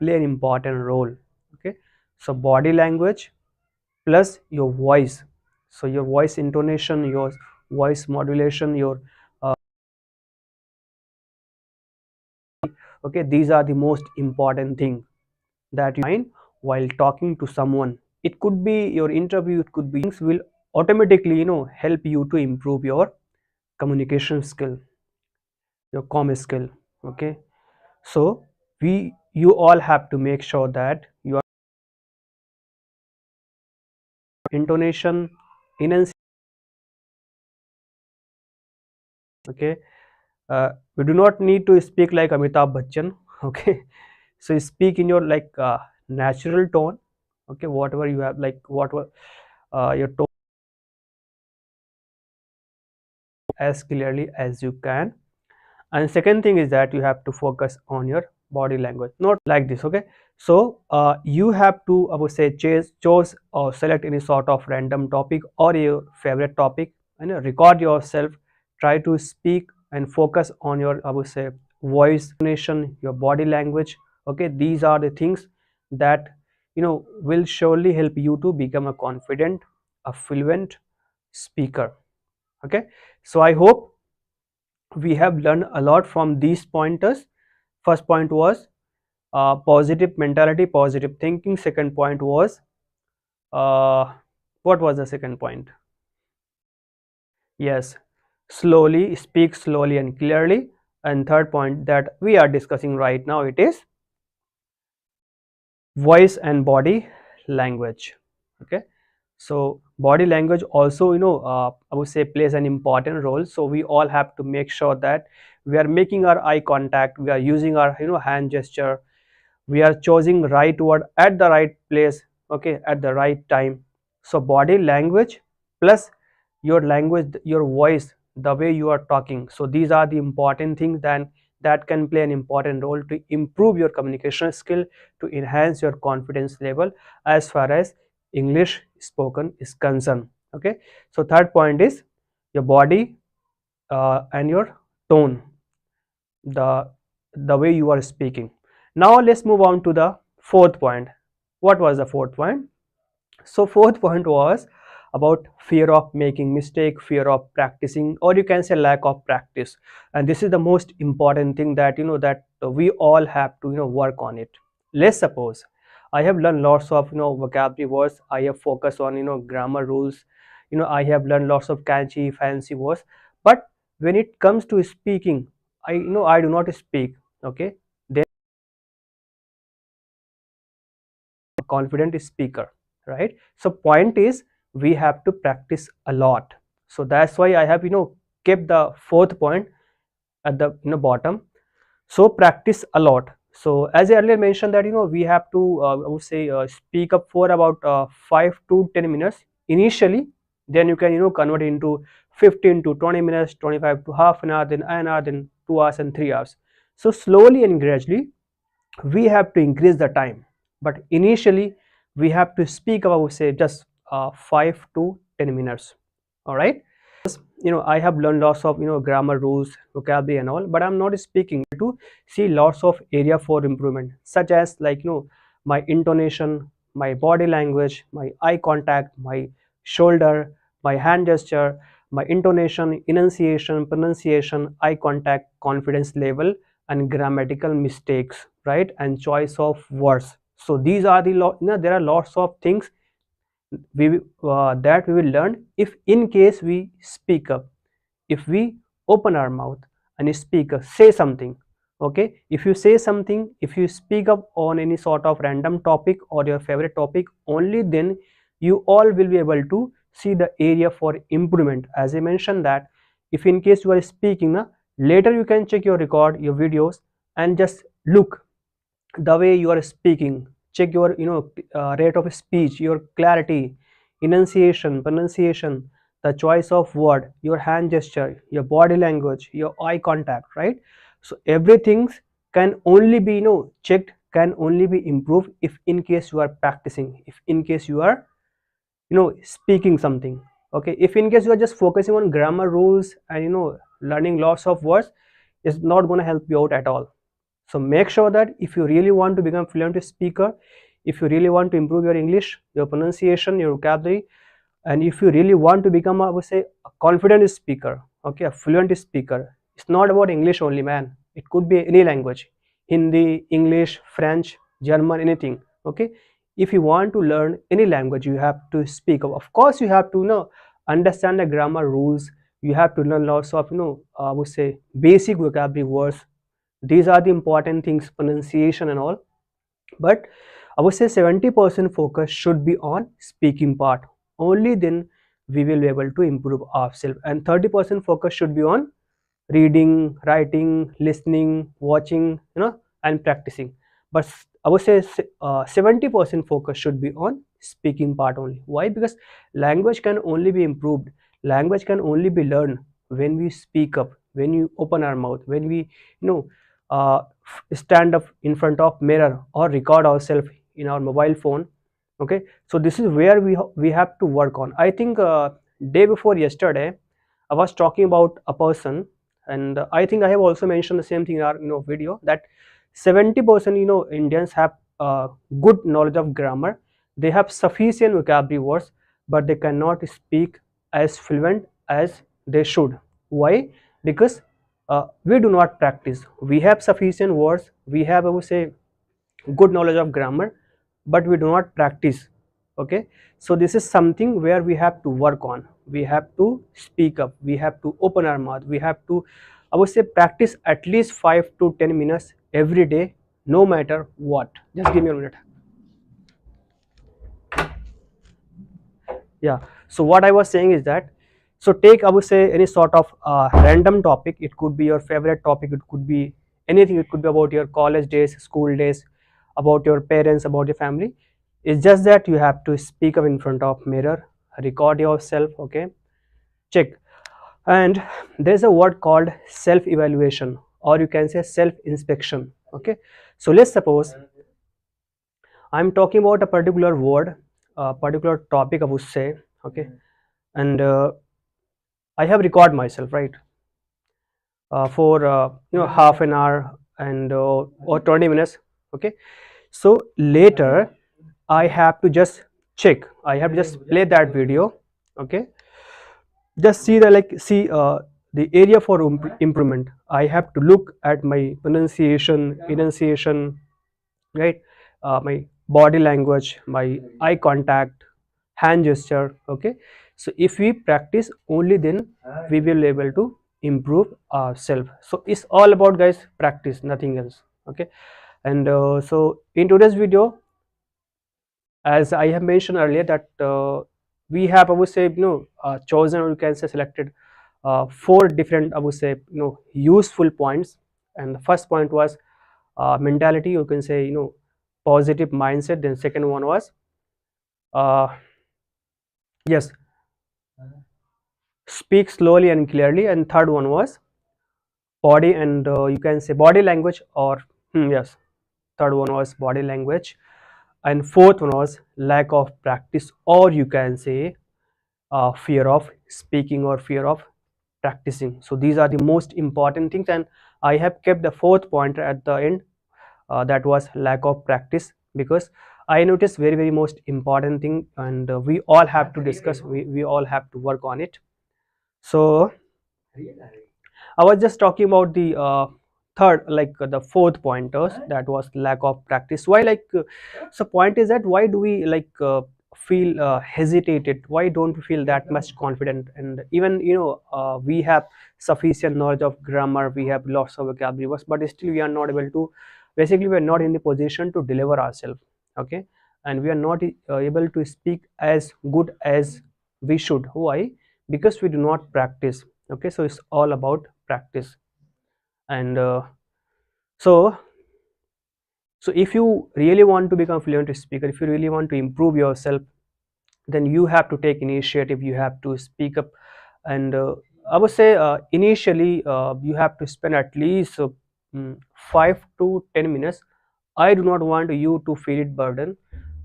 play an important role. Okay, so body language plus your voice, so your voice intonation, your voice modulation, your okay, these are the most important thing that you find while talking to someone. It could be your interview, it could be things will automatically help you to improve your communication skill, your comm skill. Okay, so you all have to make sure that your intonation, enunciation. Okay, we do not need to speak like Amitabh Bachchan. Okay, so speak in your like natural tone. Okay, whatever you have, like whatever your tone as clearly as you can. And second thing is that you have to focus on your body language, not like this. Okay, so you have to, I would say, choose or select any sort of random topic or your favorite topic, and record yourself, try to speak and focus on your, I would say, voice intonation, your body language. Okay, these are the things that will surely help you to become a confident, a fluent speaker. Okay, so I hope we have learned a lot from these pointers. First point was positive mentality, positive thinking. Second point was uh, what was the second point? Yes, slowly, speak slowly and clearly. And third point that we are discussing right now, it is voice and body language. Okay, so body language also, I would say, plays an important role. So we all have to make sure that we are making our eye contact, we are using our hand gesture, we are choosing right word at the right place, okay, at the right time. So body language plus your language, your voice, the way you are talking, so these are the important things that can play an important role to improve your communication skill, to enhance your confidence level as far as English spoken is concerned. Okay, so third point is your body and your tone, the way you are speaking. Now let's move on to the fourth point. What was the fourth point? So fourth point was about fear of making mistake, fear of practicing, or you can say lack of practice. And this is the most important thing that that we all have to work on it. Let's suppose I have learned lots of vocabulary words, I have focused on grammar rules, I have learned lots of catchy fancy words, but when it comes to speaking, I do not speak. Okay, then confident speaker, right? So point is we have to practice a lot. So that's why I have kept the fourth point at the bottom. So practice a lot. So as I earlier mentioned that we have to I would say speak up for about 5 to 10 minutes initially, then you can convert it into 15 to 20 minutes, 25 to half an hour, then 2 hours and 3 hours. So slowly and gradually we have to increase the time, but initially we have to speak about, say, just 5 to 10 minutes. All right, I have learned lots of grammar rules, vocabulary and all, but I'm not speaking to see lots of area for improvement, such as like my intonation, my body language, my eye contact, my shoulder, my hand gesture, my intonation, enunciation, pronunciation, eye contact, confidence level, and grammatical mistakes, right, and choice of words. So these are the there are lots of things that we will learn if in case we speak up, if we open our mouth and speak up, say something. Okay, if you say something, if you speak up on any sort of random topic or your favorite topic, only then you all will be able to see the area for improvement. As I mentioned that if in case you are speaking later you can check your record, your videos, and just look the way you are speaking, check your rate of speech, your clarity, enunciation, pronunciation, the choice of word, your hand gesture, your body language, your eye contact, right? So everything can only be checked, can only be improved if in case you are practicing, if in case you are speaking something. Okay, if in case you are just focusing on grammar rules and learning lots of words, it's not going to help you out at all. So make sure that if you really want to become fluent speaker, if you really want to improve your English, your pronunciation, your vocabulary, and if you really want to become, I would say, a confident speaker, okay, a fluent speaker, it's not about English only, man. It could be any language, Hindi, English, French, German, anything, okay. If you want to learn any language, you have to speak. Of course, you have to understand the grammar rules. You have to learn lots of I would say basic vocabulary words. These are the important things, pronunciation and all. But I would say 70% focus should be on speaking part. Only then we will be able to improve ourselves, and 30% focus should be on reading, writing, listening, watching, and practicing. But I would say 70% focus should be on speaking part only. Why? Because language can only be improved, language can only be learned when we speak up, when we open our mouth, when we stand up in front of mirror or record ourselves in our mobile phone. Okay, so this is where we have to work on. I think day before yesterday I was talking about a person, and I think I have also mentioned the same thing in our video, that 70% Indians have good knowledge of grammar. They have sufficient vocabulary words, but they cannot speak as fluent as they should. Why? Because we do not practice. We have sufficient words, we have, I would say, good knowledge of grammar, but we do not practice. Okay, so this is something where we have to work on. We have to speak up, we have to open our mouth, we have to, I would say, practice at least 5 to 10 minutes every day, no matter what. Just give me a minute. Yeah, so what I was saying is that, so take, I would say, any sort of random topic. It could be your favorite topic, it could be anything, it could be about your college days, school days, about your parents, about your family. It's just that you have to speak up in front of mirror, record yourself, okay, check. And there's a word called self evaluation, or you can say self inspection. Okay, so let's suppose I'm talking about a particular word, a particular topic, I would say, okay, and I have recorded myself, right, for half an hour and or 20 minutes. Okay, so later I have to just check, I have to just play that video. Okay, just see the, like, see the area for improvement. I have to look at my pronunciation, enunciation, right, my body language, my eye contact, hand gesture. Okay, so if we practice, only then we will be able to improve ourselves. So it's all about, guys, practice, nothing else. Okay, and so in today's video, as I have mentioned earlier, that we have, I would say, chosen, or you can say selected, four different, I would say, useful points. And the first point was mentality, you can say, positive mindset. Then second one was uh, yes, speak slowly and clearly. And third one was body, and you can say body language, or yes, third one was body language. And fourth one was lack of practice, or you can say fear of speaking or fear of practicing. So these are the most important things, and I have kept the fourth pointer at the end, that was lack of practice, because I noticed very, very most important thing, and we all have to discuss, we all have to work on it. So I was just talking about the third, like the fourth pointers, that was lack of practice. Why, like, so point is that why do we, like, feel hesitated? Why don't we feel that much confident? And even we have sufficient knowledge of grammar, we have lots of vocabulary words, but still we are not able to. Basically, we are not in the position to deliver ourselves. Okay, and we are not able to speak as good as we should. Why? Because we do not practice. Okay, so it's all about practice. And so so if you really want to become fluent speaker, if you really want to improve yourself, then you have to take initiative, you have to speak up. And I would say initially you have to spend at least 5 to 10 minutes. I do not want you to feel it burden.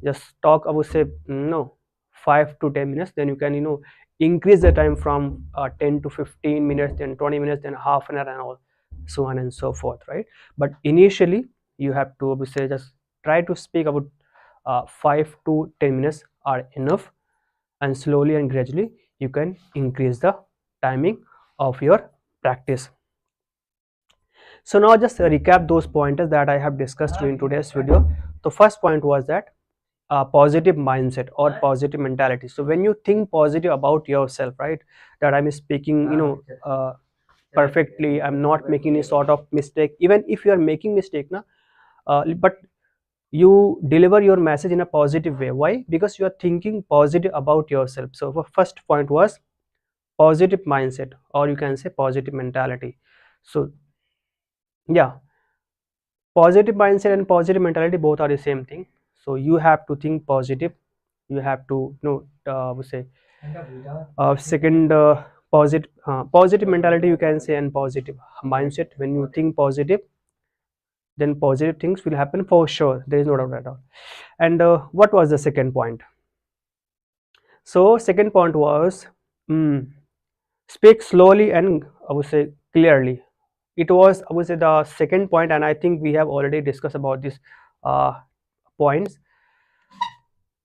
Just talk, I would say, no, 5 to 10 minutes. Then you can increase the time from 10 to 15 minutes, then 20 minutes, then half an hour and all. so on and so forth, right? But initially you have to say just try to speak about 5 to 10 minutes are enough, and slowly and gradually you can increase the timing of your practice. So now just recap those pointers that I have discussed in today's video. The first point was that positive mindset or positive mentality. So when you think positive about yourself, right, that I'm speaking perfectly, I'm not making any sort of mistake, even if you are making mistake na, but you deliver your message in a positive way. Why? Because you are thinking positive about yourself. So the first point was positive mindset, or you can say positive mentality. So yeah, positive mindset and positive mentality both are the same thing. So you have to think positive, you have to we say second positive mentality you can say, and positive mindset. When you think positive, then positive things will happen for sure, there is no doubt at all. And what was the second point? So second point was, mm, speak slowly and I would say clearly. It was, I would say, the second point, and I think we have already discussed about this points.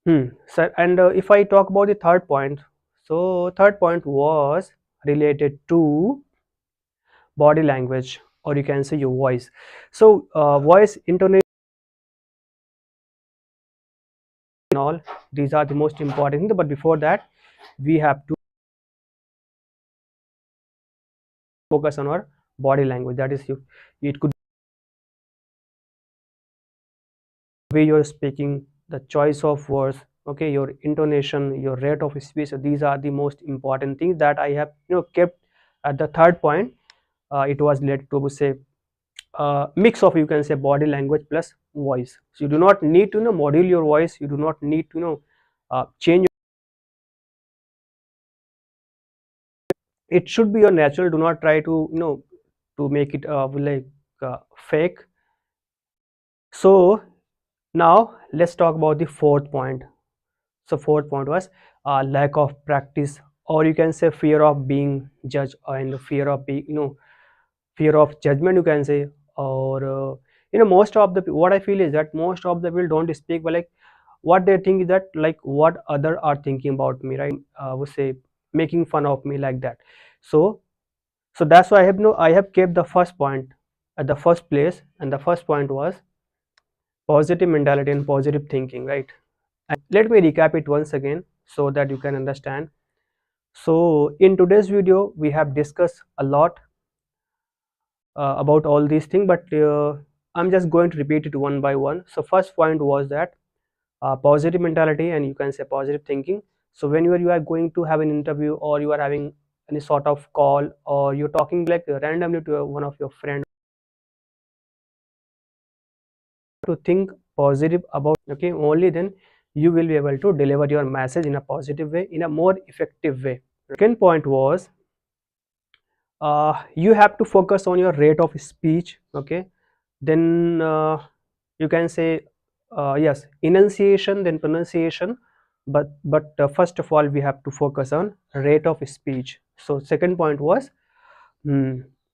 So, and if I talk about the third point, so third point was related to body language, or you can say your voice. So voice, intonation, and all these are the most important thing. But before that, we have to focus on our body language. That is, you, it could be way you're speaking, the choice of words, okay, your intonation, your rate of speech. So these are the most important things that I have kept at the third point. It was related to say mix of, you can say, body language plus voice. So you do not need to modulate your voice, you do not need to change. It should be your natural. Do not try to to make it like fake. So now let's talk about the fourth point. So fourth point was lack of practice, or you can say fear of being judged, and fear of being fear of judgment, you can say. Or most of the, what I feel is that most of the people don't speak, but like what they think is that like what other are thinking about me, right? Would say making fun of me, like that. So that's why I have kept the first point at the first place, and the first point was positive mentality and positive thinking, right? And let me recap it once again so that you can understand. So in today's video we have discussed a lot about all these things, but I'm just going to repeat it one by one. So first point was that positive mentality, and you can say positive thinking. So when you are going to have an interview, or you are having any sort of call, or you're talking like randomly to one of your friends, to think positive about, okay, only then you will be able to deliver your message in a positive way, in a more effective way. Second point was you have to focus on your rate of speech, okay. Then you can say yes, enunciation, then pronunciation, but first of all we have to focus on rate of speech. So second point was,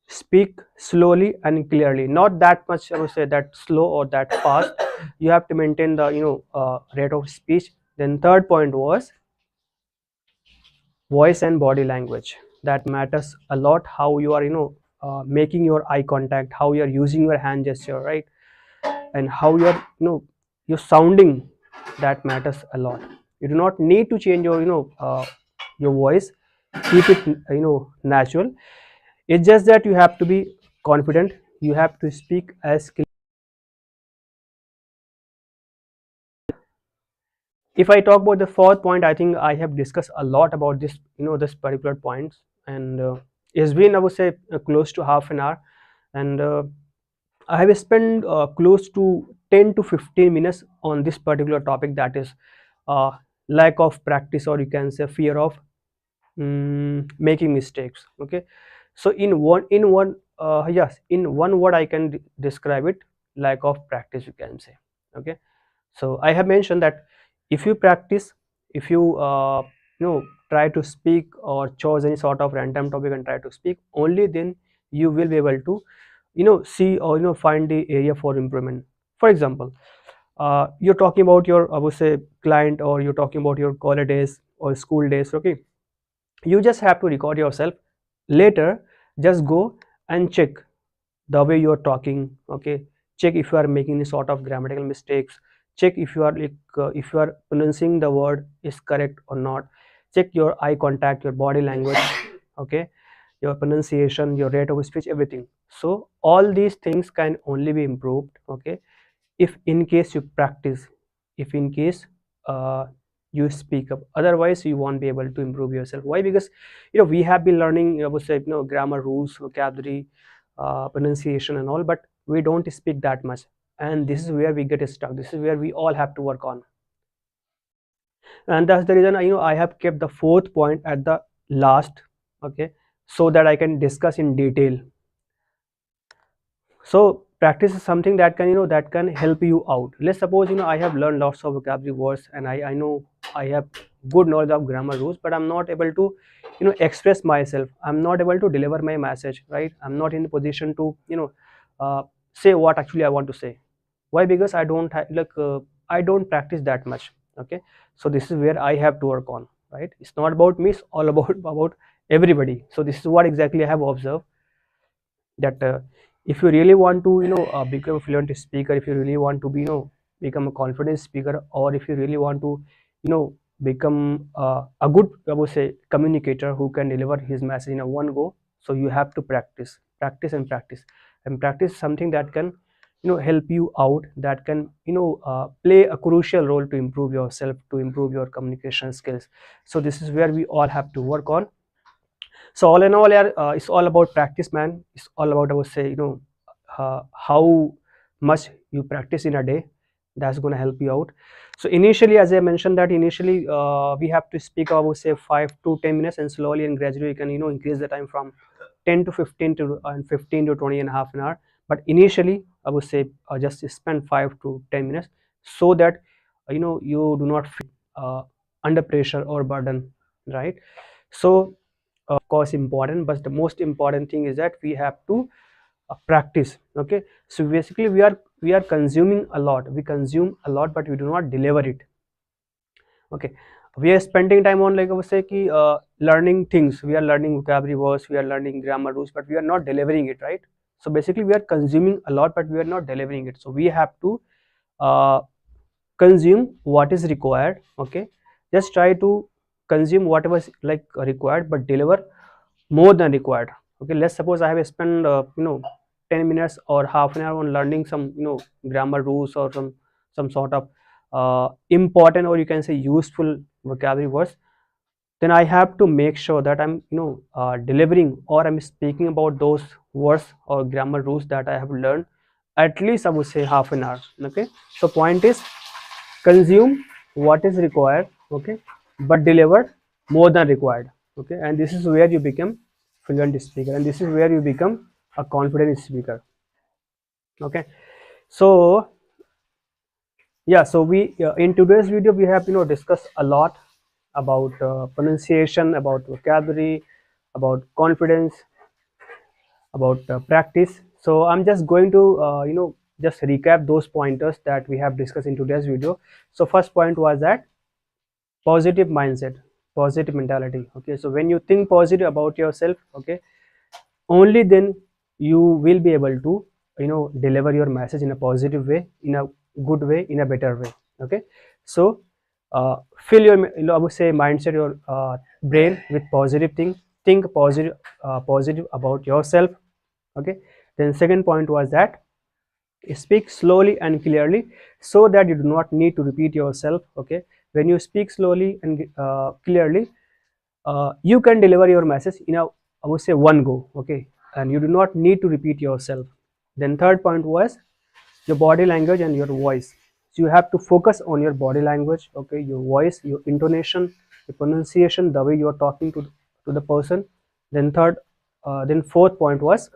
speak slowly and clearly, not that much I would say that slow or that fast. You have to maintain the rate of speech. Then third point was voice and body language. That matters a lot, how you are making your eye contact, how you are using your hand gesture, right? And how you are you're sounding, that matters a lot. You do not need to change your your voice, keep it natural. It's just that you have to be confident, you have to speak as clear. If I talk about the fourth point, I think I have discussed a lot about this this particular points. And it's been, I would say, close to half an hour. And I have spent close to 10 to 15 minutes on this particular topic, that is uh, lack of practice, or you can say fear of making mistakes, okay. So in one yes, in one word I can describe it: lack of practice, you can say, okay. So I have mentioned that if you practice, if you try to speak or choose any sort of random topic and try to speak, only then you will be able to see or find the area for improvement. For example, you're talking about your, I would say, client, or you're talking about your college days or school days. Okay, you just have to record yourself. Later, just go and check the way you are talking. Okay, check if you are making any sort of grammatical mistakes. Check if you are like if you are pronouncing the word is correct or not. Check your eye contact, your body language. Okay, your pronunciation, your rate of speech, everything. So all these things can only be improved, okay, if in case you practice, if in case uh, you speak up. Otherwise you won't be able to improve yourself. Why? Because we have been learning, I would say, grammar rules, vocabulary, pronunciation and all, but we don't speak that much. And this is where we get stuck. This is where we all have to work on. And that's the reason I have kept the fourth point at the last. Okay, so that I can discuss in detail. So practice is something that can that can help you out. Let's suppose I have learned lots of vocabulary words, and I know I have good knowledge of grammar rules, but I'm not able to express myself. I'm not able to deliver my message, right? I'm not in the position to uh, say what actually I want to say. Why? Because I don't have I don't practice that much. Okay, so this is where I have to work on, right? It's not about me, it's all about about everybody. So this is what exactly I have observed, that if you really want to become a fluent speaker, if you really want to be become a confident speaker, or if you really want to become a good, I would say, communicator who can deliver his message in a one go. So you have to practice, practice and practice. And practice something that can help you out, that can play a crucial role to improve yourself, to improve your communication skills. So this is where we all have to work on. So all in all, yeah, it's all about practice, man. It's all about, I would say, how much you practice in a day. That's going to help you out. So initially, as I mentioned, that initially we have to speak, I would say, 5 to 10 minutes, and slowly and gradually you can increase the time from 10 to 15 to and 15 to 20 and a half an hour. But initially, I would say just spend 5 to 10 minutes, so that you do not feel under pressure or burden, right? So of course important, but the most important thing is that we have to practice. Okay, so basically we are consuming a lot, we consume a lot, but we do not deliver it. Okay, we are spending time on, like I would say, ki, learning things. We are learning vocabulary words, we are learning grammar rules, but we are not delivering it, right? So basically we are consuming a lot, but we are not delivering it. So we have to uh, consume what is required. Okay, just try to consume whatever is like required, but deliver more than required. Okay, let's suppose I have spent 10 minutes or half an hour on learning some grammar rules, or some sort of important, or you can say useful vocabulary words. Then I have to make sure that I'm delivering, or I'm speaking about those words or grammar rules that I have learned, at least I would say half an hour. Okay, so point is, consume what is required, okay, but deliver more than required. Okay, and this is where you become fluent speaker, and this is where you become a confident speaker. Okay, so yeah, so we in today's video we have discussed a lot about pronunciation, about vocabulary, about confidence, about practice. So I'm just going to just recap those pointers that we have discussed in today's video. So first point was that positive mindset, positive mentality. Okay, so when you think positive about yourself, okay, only then you will be able to deliver your message in a positive way, in a good way, in a better way. Okay, so fill your I would say mindset, your brain with positive thing. Think positive, positive about yourself. Okay, then second point was that speak slowly and clearly, so that you do not need to repeat yourself. Okay, when you speak slowly and clearly, you can deliver your message in a, I would say, one go. Okay, and you do not need to repeat yourself. Then third point was your body language and your voice. So you have to focus on your body language, okay, your voice, your intonation, your pronunciation, the way you are talking to the person. Then then fourth point was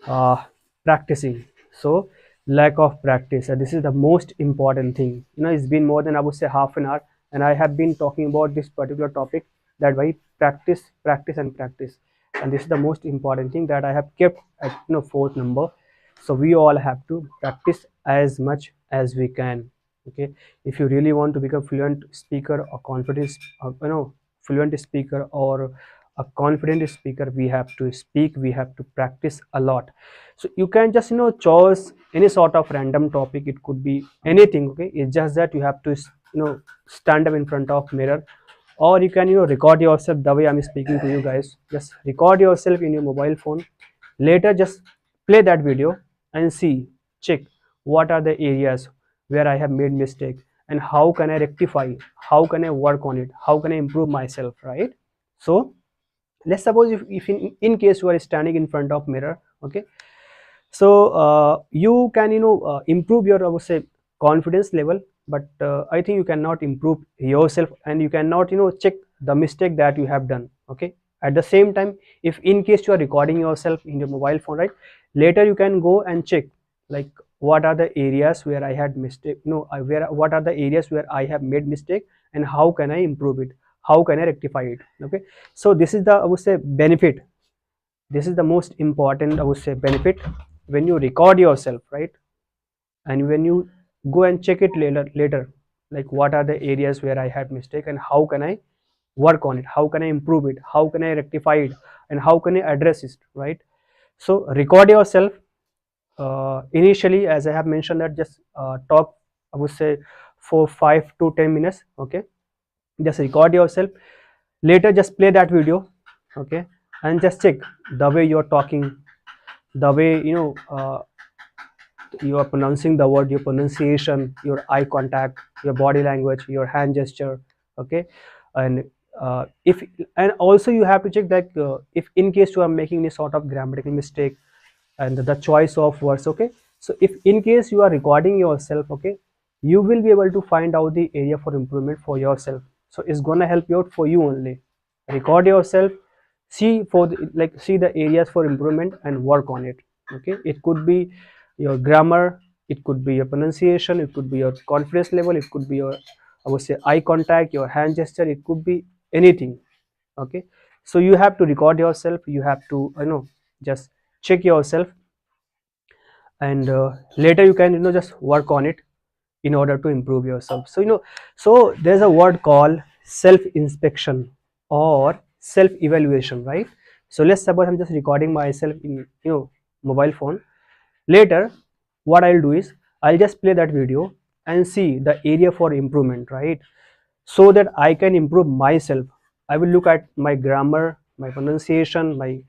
uh, practicing. So lack of practice, and this is the most important thing. It's been more than, I would say, half an hour, and I have been talking about this particular topic, that why practice, practice and practice. and this is the most important thing that I have kept at fourth number. So we all have to practice as much as we can. Okay, if you really want to become fluent speaker or confident fluent speaker or a confident speaker, we have to speak, we have to practice a lot. So you can just choose any sort of random topic, it could be anything. Okay, it's just that you have to stand up in front of mirror, or you can record yourself the way I'm speaking to you guys. Just record yourself in your mobile phone, later just play that video and see, check what are the areas where I have made mistake, and how can I rectify, how can I work on it, how can I improve myself, right? So let's suppose if in case you are standing in front of mirror. Okay, so you can improve your, I would say, confidence level, but I think you cannot improve yourself, and you cannot check the mistake that you have done. Okay, at the same time, if in case you are recording yourself in your mobile phone, right, later you can go and check, like, what are the areas where I had mistake, what are the areas where I have made mistake, and how can I improve it, how can I rectify it. Okay, so this is the, I would say, benefit. This is the most important, I would say, benefit when you record yourself, right? And when you go and check it later, like, what are the areas where I had mistake, and how can I work on it, how can I improve it, how can I rectify it, and how can I address it, right? So record yourself. Initially, as I have mentioned, that just talk, I would say, for 5 to 10 minutes. Okay, just record yourself, later just play that video. Okay, and just check the way you're talking, the way you are pronouncing the word, your pronunciation, your eye contact, your body language, your hand gesture. Okay, and if and also you have to check that if in case you are making any sort of grammatical mistake, and the choice of words. Okay, so if in case you are recording yourself, okay, you will be able to find out the area for improvement for yourself. So it's gonna help you out for you only. Record yourself, see for like, see the areas for improvement and work on it. Okay, it could be your grammar, it could be your pronunciation, it could be your confidence level, it could be your, I would say, eye contact, your hand gesture, it could be anything. Okay, so you have to record yourself, you have to just check yourself, and later you can just work on it in order to improve yourself. So so there's a word called self inspection or self evaluation, right? So let's suppose I'm just recording myself in mobile phone. Later what I'll do is, I'll just play that video and see the area for improvement, right? So that I can improve myself. I will look at my grammar, my pronunciation, my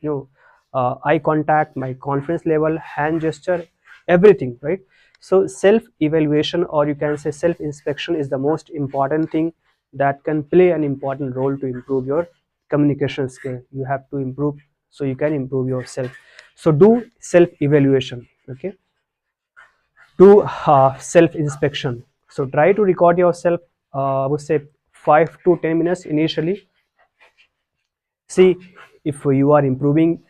eye contact, my confidence level, hand gesture, everything, right? So self evaluation, or you can say self inspection, is the most important thing that can play an important role to improve your communication skill. You have to improve so you can improve yourself. So do self evaluation. Okay, do self inspection. So try to record yourself, I would say, 5 to 10 minutes initially. See if you are improving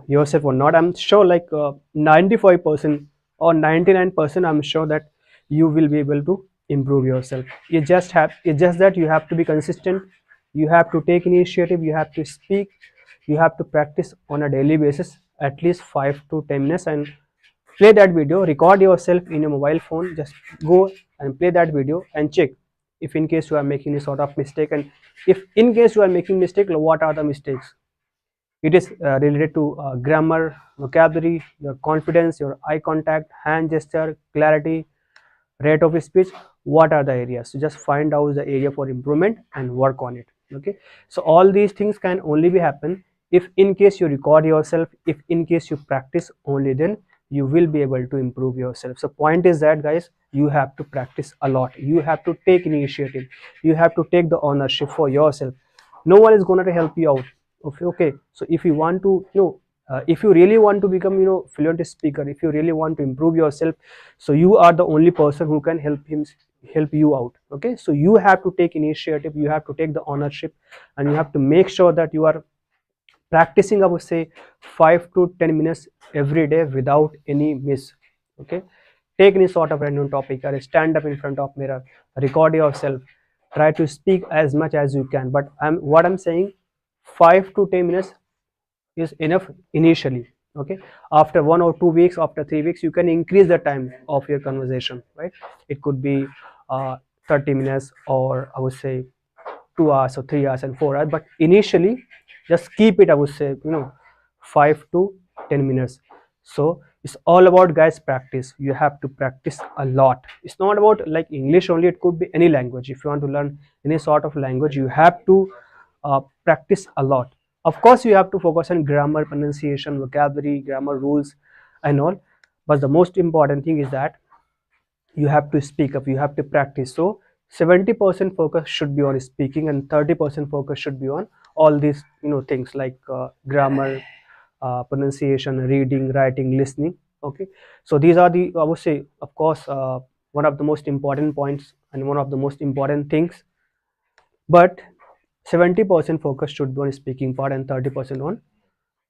yourself or not. I'm sure, like, 95% or 99%, I'm sure that you will be able to improve yourself. It's just that you have to be consistent, you have to take initiative, you have to speak, you have to practice on a daily basis, at least 5 to 10 minutes, and play that video, record yourself in your mobile phone. Just go and play that video and check if in case you are making any sort of mistake, and if in case you are making mistake, what are the mistakes. It is related to grammar, vocabulary, your confidence, your eye contact, hand gesture, clarity, rate of speech. What are the areas? So just find out the area for improvement and work on it. Okay, so all these things can only be happen if in case you record yourself, if in case you practice, only then you will be able to improve yourself. So point is that, guys, you have to practice a lot, you have to take initiative, you have to take the ownership for yourself. No one is going to help you out. Okay, okay, so if you want to if you really want to become fluent speaker, if you really want to improve yourself, so you are the only person who can help you out. Okay, so you have to take initiative, you have to take the ownership, and you have to make sure that you are practicing, I would say, 5 to 10 minutes every day without any miss. Okay, take any sort of random topic, or stand up in front of mirror, record yourself, try to speak as much as you can, but what I'm saying, 5 to 10 minutes is enough initially. Okay, after 1 or 2 weeks, after 3 weeks, you can increase the time of your conversation, right? It could be 30 minutes, or I would say 2 hours or 3 hours and 4 hours, but initially just keep it, I would say, 5 to 10 minutes. So it's all about, guys, practice. You have to practice a lot. It's not about like English only, it could be any language. If you want to learn any sort of language, you have to practice a lot. Of course, you have to focus on grammar, pronunciation, vocabulary, grammar rules and all, but the most important thing is that you have to speak up, you have to practice. So 70% focus should be on speaking, and 30% focus should be on all these things like grammar, pronunciation, reading, writing, listening. Okay, so these are the, I would say, of course, one of the most important points and one of the most important things. But 70% focus should be on speaking part and 30% on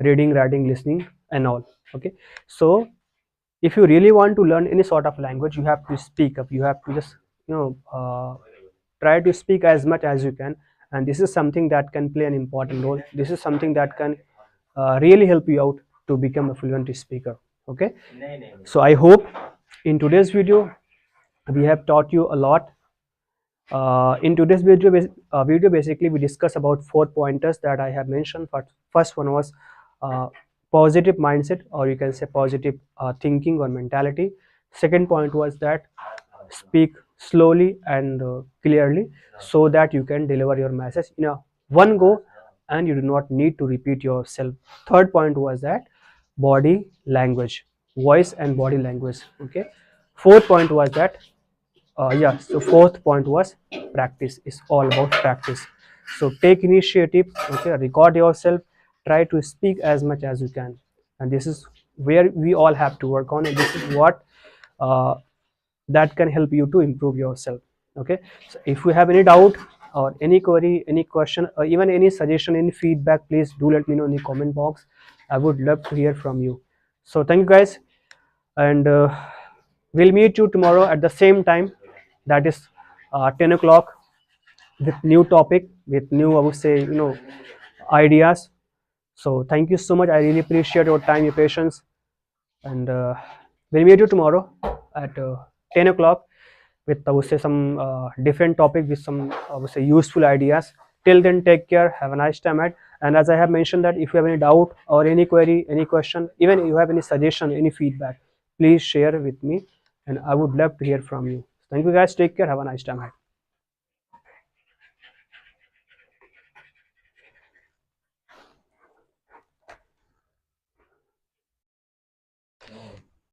reading, writing, listening and all. Okay, so if you really want to learn any sort of language, you have to speak up. You have to just try to speak as much as you can, and this is something that can play an important role. This is something that can really help you out to become a fluent speaker. Okay, so I hope in today's video we have taught you a lot. In today's video, basically we discuss about 4 pointers that I have mentioned. But first one was uh, positive mindset, or you can say positive thinking or mentality. Second point was that speak slowly and clearly, so that you can deliver your message in a one go and you do not need to repeat yourself. Third point was that body language, voice and body language. Okay, fourth point was that yeah, so fourth point was practice. Is all about practice. So take initiative. Okay, record yourself, try to speak as much as you can, and this is where we all have to work on, and this is what uh, that can help you to improve yourself. Okay, so if you have any doubt or any query, any question, or even any suggestion, any feedback, please do let me know in the comment box. I would love to hear from you. So thank you, guys, and we'll meet you tomorrow at the same time, that is 10 o'clock, with new topic, with new, I would say, ideas. So thank you so much. I really appreciate your time, your patience, and we'll meet you tomorrow at 10 o'clock with, I would say, some different topic with some, I would say, useful ideas. Till then, take care, have a nice time ahead. And as I have mentioned, that if you have any doubt or any query, any question, even if you have any suggestion, any feedback, please share with me, and I would love to hear from you. Thank you, guys. Take care, have a nice time ahead.